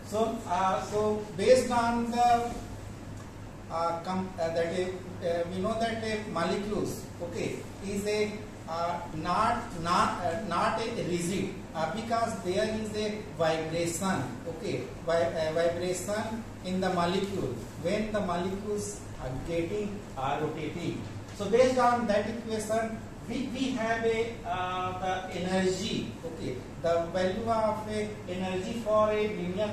So based on the we know that a molecules, okay, is a not a rigid, because there is a vibration, okay, vibration in the molecule when the molecules are getting rotating. So based on that equation, we have a the energy, okay, the value of a energy for a linear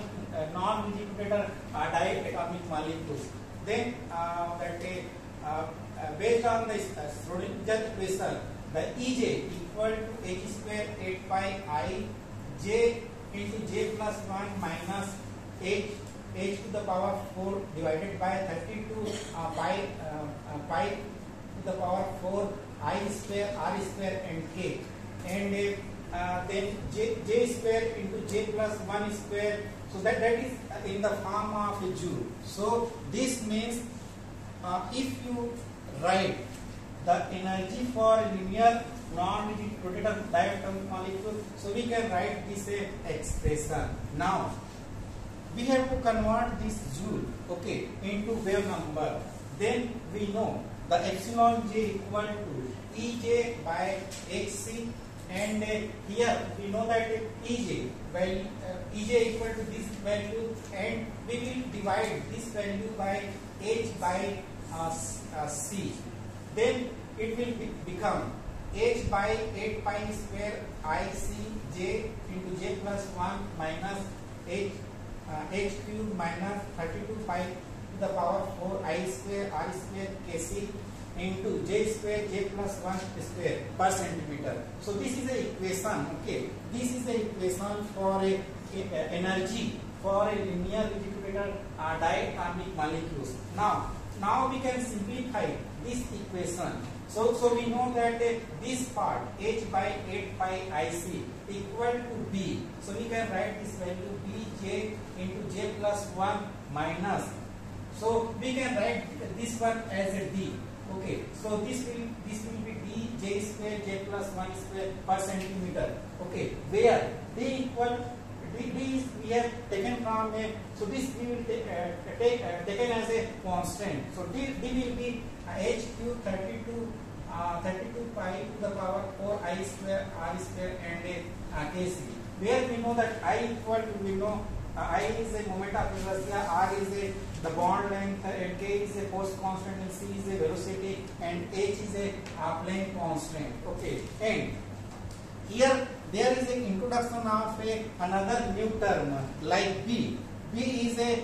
non-rigid rotator diatomic molecules. Then based on the Schrodinger equation, the Ej equal to h square 8 pi I j into j plus 1 minus h to the power 4 divided by 32 pi to the power 4 I square r square and k, and then j square into j plus 1 square. So that is in the form of a joule. So this means if you write the energy for linear non-rigid rotator diatomic molecule, so we can write this expression. Now we have to convert this joule, okay, into wave number. Then we know the epsilon j equal to Ej by hc, and here we know that Ej value Ej equal to this value, and we will divide this value by h by c. Then it will become h by 8 pi square I c j into j plus 1 minus h cube minus 32 pi to the power 4 I square r square kc into j square j plus 1 square per centimeter. So this is the equation, okay. This is the equation for a energy for a linear rotator diatomic molecules. Now we can simplify this equation. So we know that this part h by 8 pi ic equal to b. So we can write this value bj into j plus 1 minus. So we can write this one as a d. Okay, so this will be d j square j plus 1 square per centimeter. Okay, where d equal d is we have taken from a, so this we will taken as a constant. So d will be h cube 32 pi to the power 4 I square r square and kc. Where we know that I equal to, we know I is a moment of inertia, r is the bond length, and k is a force constant, and c is a velocity, and h is a plane constant. Okay, and here there is an introduction of another new term like b. B is a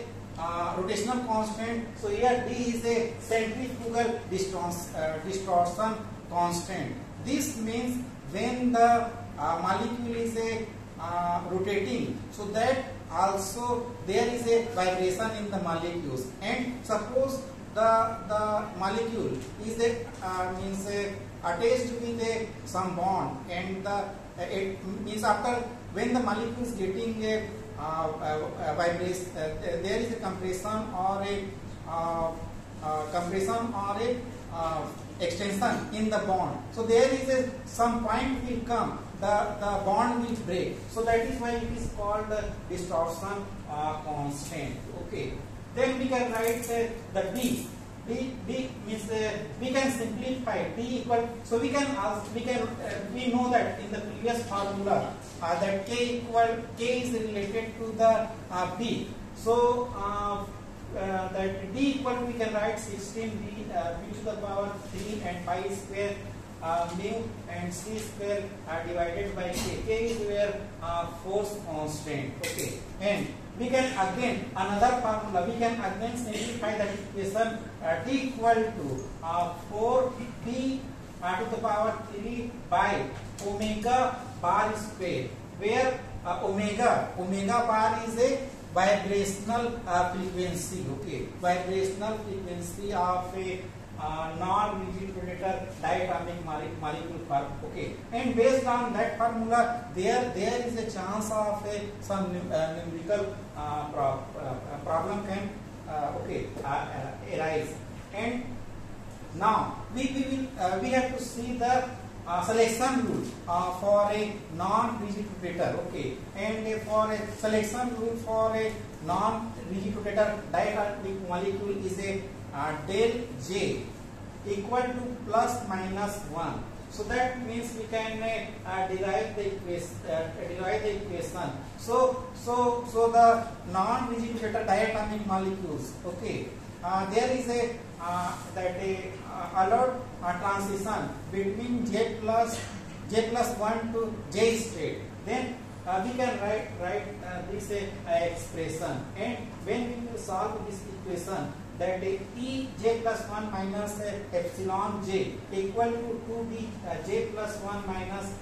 rotational constant. So here d is a centrifugal distortion constant. This means when the molecule is rotating, so that also there is a vibration in the molecules. And suppose the molecule is attached with some bond, and it means after when the molecule is getting a vibration, there is a compression or a extension in the bond. So there is some point will come, the bond will break. So that is why it is called the distortion constant. Okay. Then we can write the D. D means we can simplify D equal. So we know that in the previous formula that K is related to the B. So that D equal, we can write 16 B to the power 3 and pi square mu and c square divided by k. K is where force constant. Okay, and we can again another formula. We can again simplify that equation. D equal to 4 B to the power 3 by omega bar square, where omega bar is a vibrational frequency. Okay, vibrational frequency of a non-rigid rotator diatomic molecule form. Okay, and based on that formula, there is a chance of some numerical problem can arise. And now we have to see the selection rule for a non-rigid rotator. Okay, and for a selection rule for a non-rigid rotator diatomic molecule is a del J equal to plus minus 1. So that means we can derive the equation. So the non-rigid rotator diatomic molecules. Okay, there is a allowed transition between J plus 1 to J state. Then we can write this expression, and when we will solve this equation, that E J plus 1 minus epsilon J equal to 2D J plus 1 minus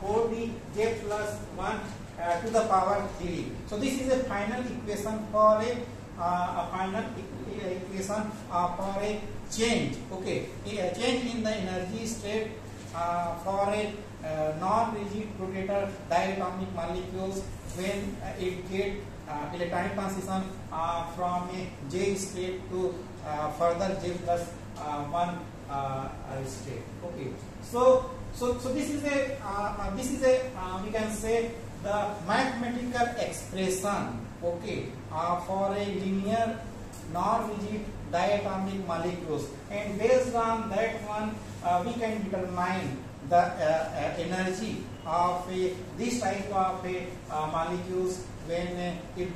4D J plus 1 to the power 3. So this is a final equation for a change. Okay, a change in the energy state for a non-rigid rotator diatomic molecules when it get electronic transition from a J state to further J plus 1 state. Okay, so this is a we can say the mathematical expression. Okay, for a linear non-rigid diatomic molecules, and based on that one we can determine the energy of this type of molecules when it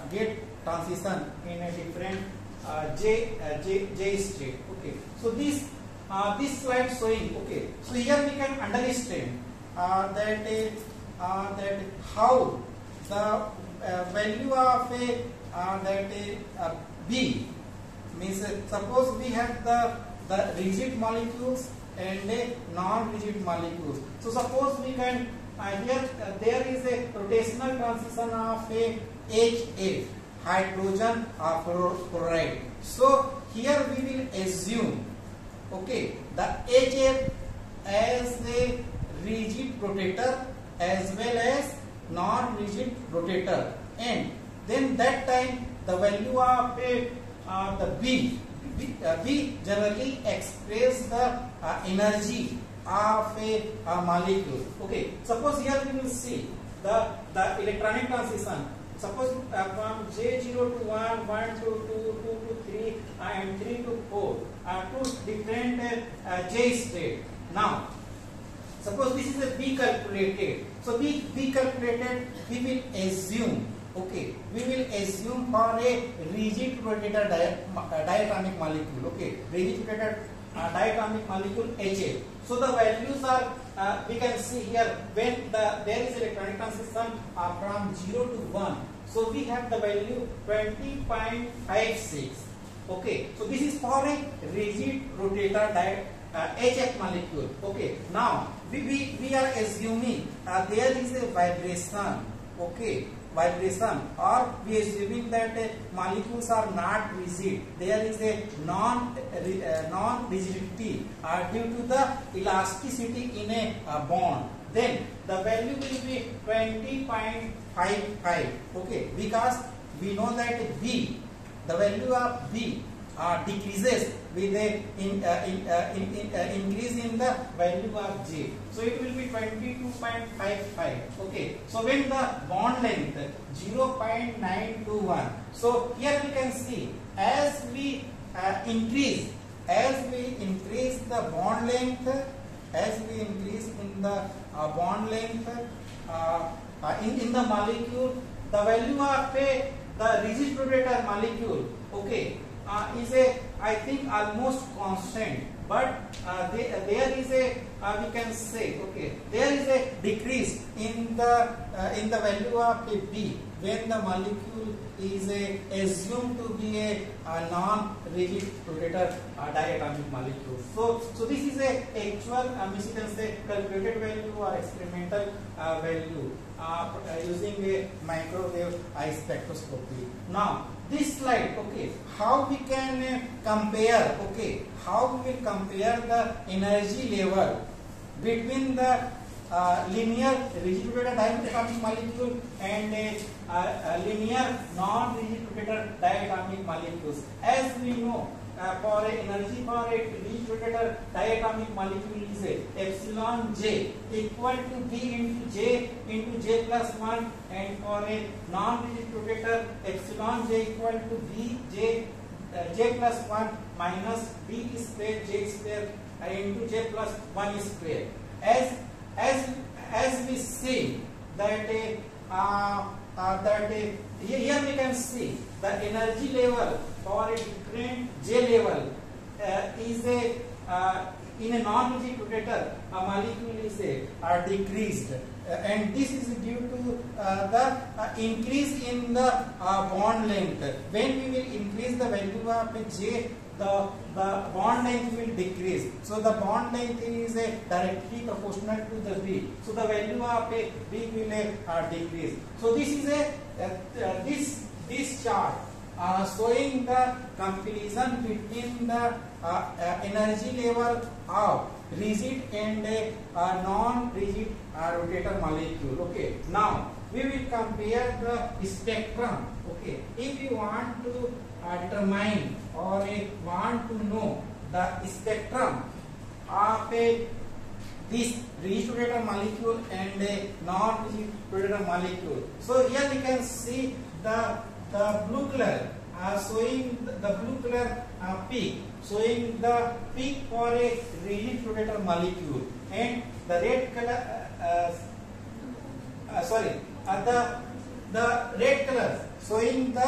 get transition in a different J state. Okay, so this slide showing. Okay, so here we can understand that how the value of B means suppose we have the rigid molecules and a non-rigid molecules. So suppose we can here there is a rotational transition of a HF, hydrogen fluoride. So here we will assume, okay, the HF as a rigid rotator as well as non-rigid rotator, and then that time the value of the B generally express the energy of a molecule. Okay, suppose here we will see the electronic transition. Suppose from J0 to 1, 1 to 2, 2 to 3, and 3 to 4, two different J state. Now, suppose this is a B calculated. So B calculated, we will assume. Okay, we will assume for a rigid rotator diatomic molecule. Okay, rigid rotator diatomic molecule HF. So the values are we can see here when there is electronic transition from 0 to 1. So we have the value 20.56. Okay, so this is for a rigid rotator HF molecule. Okay, now we are assuming there is a vibration. Okay, vibration, or we are assuming that molecules are not rigid. There is a non-rigidity due to the elasticity in a bond. Then the value will be 20.55. Okay, because we know that B, the value of B decreases with a increase in the value of J. So it will be 22.55. Okay, so when the bond length 0.921. So here we can see as we increase the bond length, in the molecule, the value of the rigid rotator molecule, okay, is I think almost constant, but there is a we can say, okay, there is a decrease in the value of B when the molecule is assumed to be a non-rigid rotator diatomic molecule. So this is a actual you can say calculated value or experimental value using a microwave eye spectroscopy. Now this slide, okay, how we can compare, okay, how we will compare the energy level between the linear rigid rotator diatomic molecule and linear non-rigid rotator diatomic molecules. As we know, for a energy for a reached rotator diatomic molecule is a epsilon j equal to V into j plus 1, and for a non-rigid rotator epsilon j equal to V j plus 1 minus V square j square into j plus 1 square. As we see that here we can see the energy level for a different j level is in a non-rigid rotator a molecule is decreased, and this is due to the increase in the bond length. When we will increase the value of j, the bond length will decrease. So the bond length is directly proportional to the V. So the value of V will decrease. So this is this chart showing the comparison between the energy level of rigid and non-rigid rotator molecule. Okay. Now we will compare the spectrum. Okay. If you want to determine or want to know the spectrum of this rigid rotator molecule and a non-rigid rotator molecule. So here we can see the blue color showing the blue color peak, showing the peak for a rigid rotator molecule, and the red color the red color showing the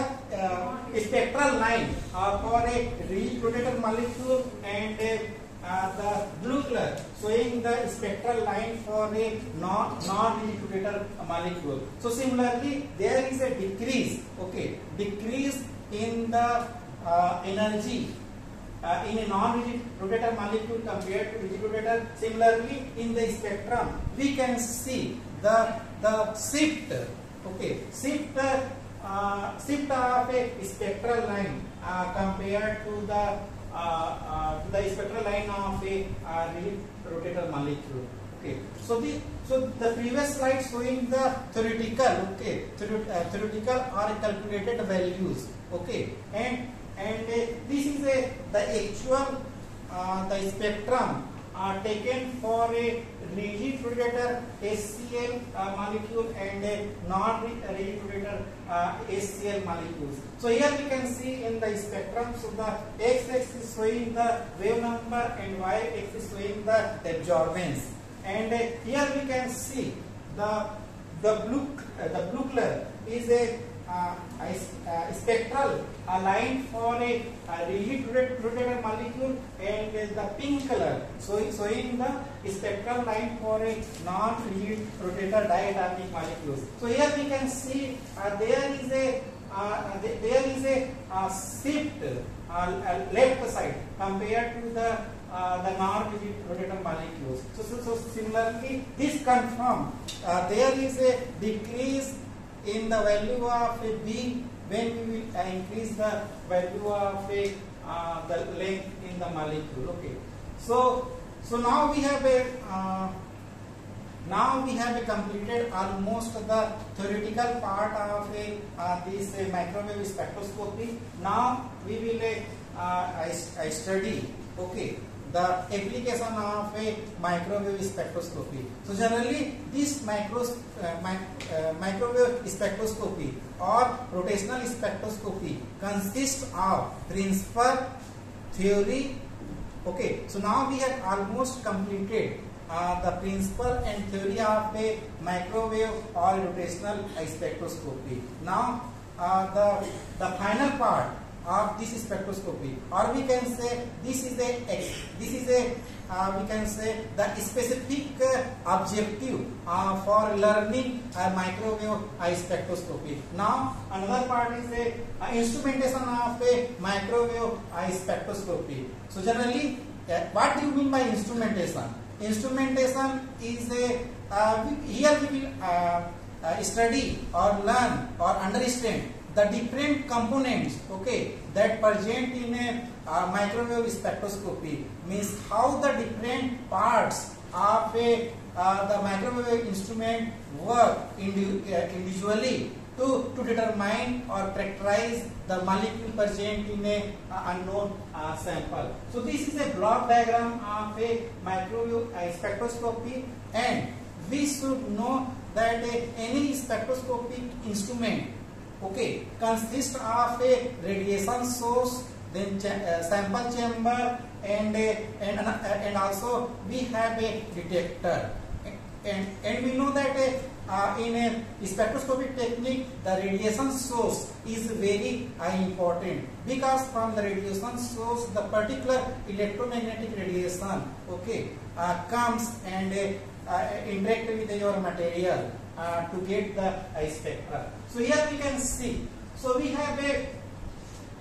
spectral line for a rigid rotator molecule, and the blue color showing the spectral line for a non-rigid rotator molecule. So similarly, there is a decrease, okay, decrease in the energy in a non-rigid rotator molecule compared to rigid rotator. Similarly, in the spectrum, we can see the shift, okay, shift of a spectral line compared to the spectral line of a rigid rotator molecule. Okay, so the previous slide showing the theoretical, okay, theoretical or calculated values, okay, and this is the actual the spectrum taken for a rigid rotator HCl molecule and a non-rigid rotator HCl molecules. So here we can see in the spectrum, so the x-axis is showing the wave number and y-axis is showing the absorbance, and here we can see the blue color is a spectral line for a rigid rotator molecule, and the pink color showing the spectral line for a non-rigid rotator diatomic molecules. So here we can see there is a shift left side compared to the non-rigid rotator molecules. So similarly, this confirms there is a decrease in the value of a B when we will increase the value of a the length in the molecule. Okay, so now we have completed almost the theoretical part of this microwave spectroscopy. Now we will study, okay, the application of a microwave spectroscopy. So generally, this microwave spectroscopy or rotational spectroscopy consists of principle, theory. Okay, so now we have almost completed the principle and theory of a microwave or rotational spectroscopy. Now the final part of this spectroscopy, or we can say this is a we can say the specific objective for learning a microwave spectroscopy. Now another part is a instrumentation of a microwave spectroscopy. So generally, what do you mean by instrumentation? Instrumentation is here we will study or learn or understand the different components, okay, that present in a microwave spectroscopy, means how the different parts of a the microwave instrument work individually to determine or characterize the molecule present in a unknown sample. So this is a block diagram of a microwave spectroscopy, and we should know that any spectroscopic instrument, okay, consists of a radiation source, then sample chamber, and also we have a detector, and we know that in a spectroscopic technique the radiation source is very important, because from the radiation source the particular electromagnetic radiation, okay, comes and interact with your material to get the spectra. So here we can see, so we have a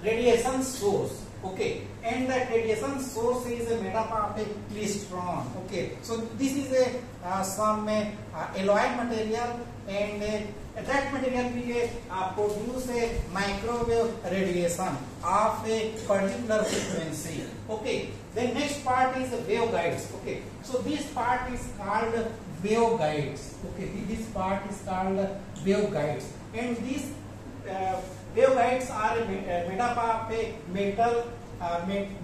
radiation source, okay, and that radiation source is made up of a klystron, okay. So this is a some alloy material, and that material will produce a microwave radiation of a particular frequency, okay. The next part is waveguides, okay. So this part is called waveguides, okay. This part is called waveguides, and these waveguides are made up of a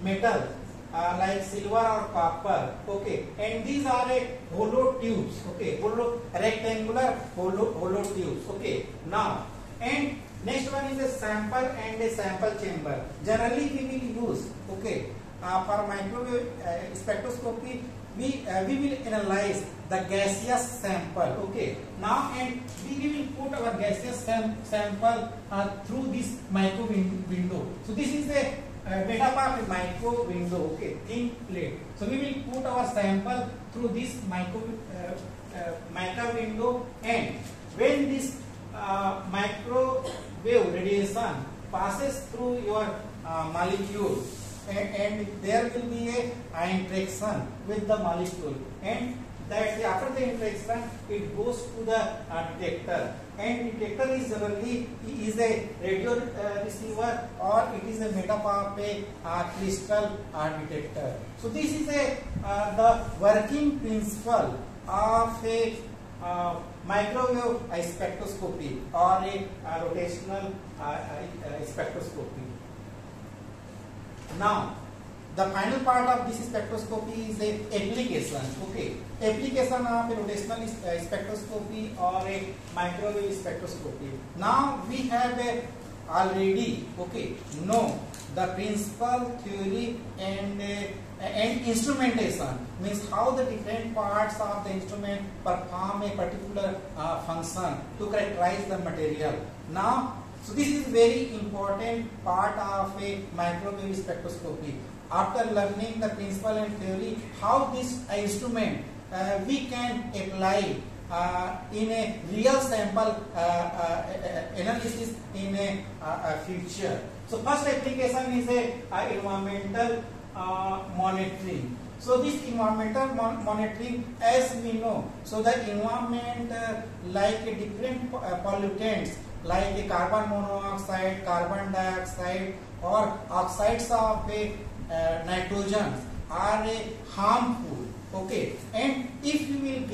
metal like silver or copper, okay, and these are a hollow tubes, okay, hollow rectangular hollow tubes, okay. Now, and next one is a sample and a sample chamber. Generally we will use, okay, for microwave spectroscopy we will analyze the gaseous sample, okay. Now, and we will put our gaseous sample through this micro window. So this is a made up of a micro window, okay, thin plate. So we will put our sample through this micro window, and when this microwave radiation passes through your molecule, and there will be a interaction with the molecule, and that after the interaction it goes to the detector, and detector is generally a radio receiver, or it is a made up of a crystal detector. So this is the working principle of a microwave spectroscopy or a rotational spectroscopy. Now, the final part of this spectroscopy is a application, okay. Application of a rotational spectroscopy or a microwave spectroscopy. Now we have already, okay, know the principle, theory, and instrumentation, means how the different parts of the instrument perform a particular function to characterize the material. Now, so this is very important part of a microwave spectroscopy. After learning the principle and theory, how this instrument we can apply in a real sample analysis in a future. So first application is a environmental monitoring. So this environmental monitoring, as we know, so the environment like different pollutants like carbon monoxide, carbon dioxide, or oxides of nitrogen are harmful, okay. And if you will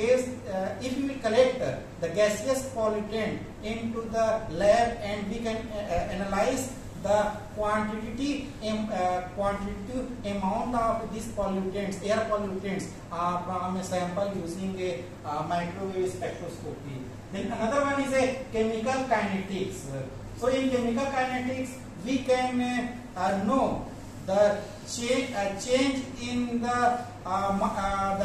collect the gaseous pollutant into the lab, and we can analyze the quantitative amount of these pollutants, air pollutants, from a sample using a microwave spectroscopy. Then another one is a chemical kinetics. So in chemical kinetics, we can know the change in the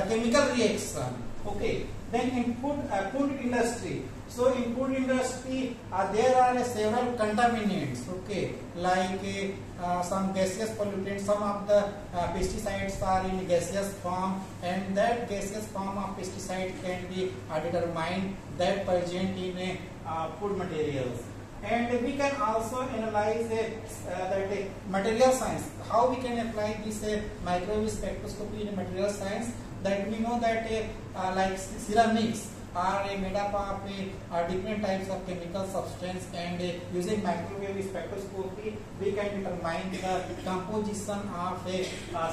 chemical reaction, okay. Then in food industry. So in food industry, there are several contaminants, okay, like some gaseous pollutants. Some of the pesticides are in gaseous form, and that gaseous form of pesticide can be determined that present in food materials. And we can also analyze that material science. How we can apply this microwave spectroscopy in material science? That we know that like ceramics are made up of different types of chemical substance, and using microwave spectroscopy we can determine the composition of a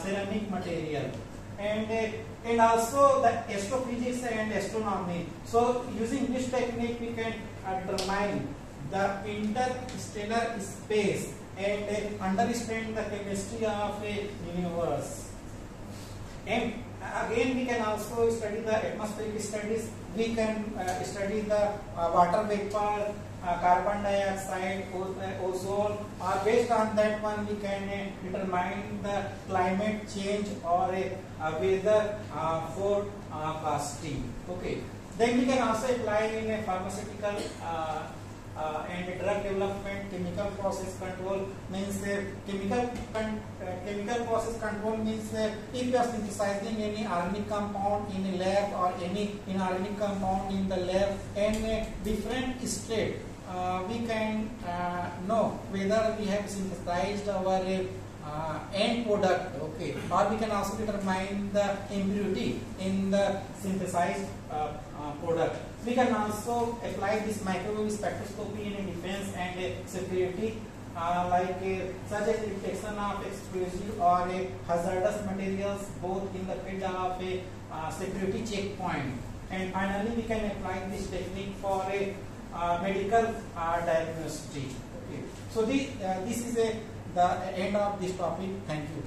ceramic material. And and also the astrophysics and astronomy. So using this technique we can determine the interstellar space and understand the chemistry of a universe. And again we can also study the atmospheric studies. We can study the water vapor, carbon dioxide, ozone, or based on that one we can determine the climate change or weather forecasting. Okay. Then we can also apply in a pharmaceutical and drug development. Chemical process control means chemical process control means if you are synthesizing any organic compound in a lab or any inorganic compound in the lab and different state, we can know whether we have synthesized our end product, okay, or we can also determine the impurity in the synthesized product. We can also apply this microwave spectroscopy in defense and security, such as detection of explosive or hazardous materials, both in the field of a security checkpoint. And finally, we can apply this technique for a medical diagnostic. Okay. So this is the end of this topic. Thank you.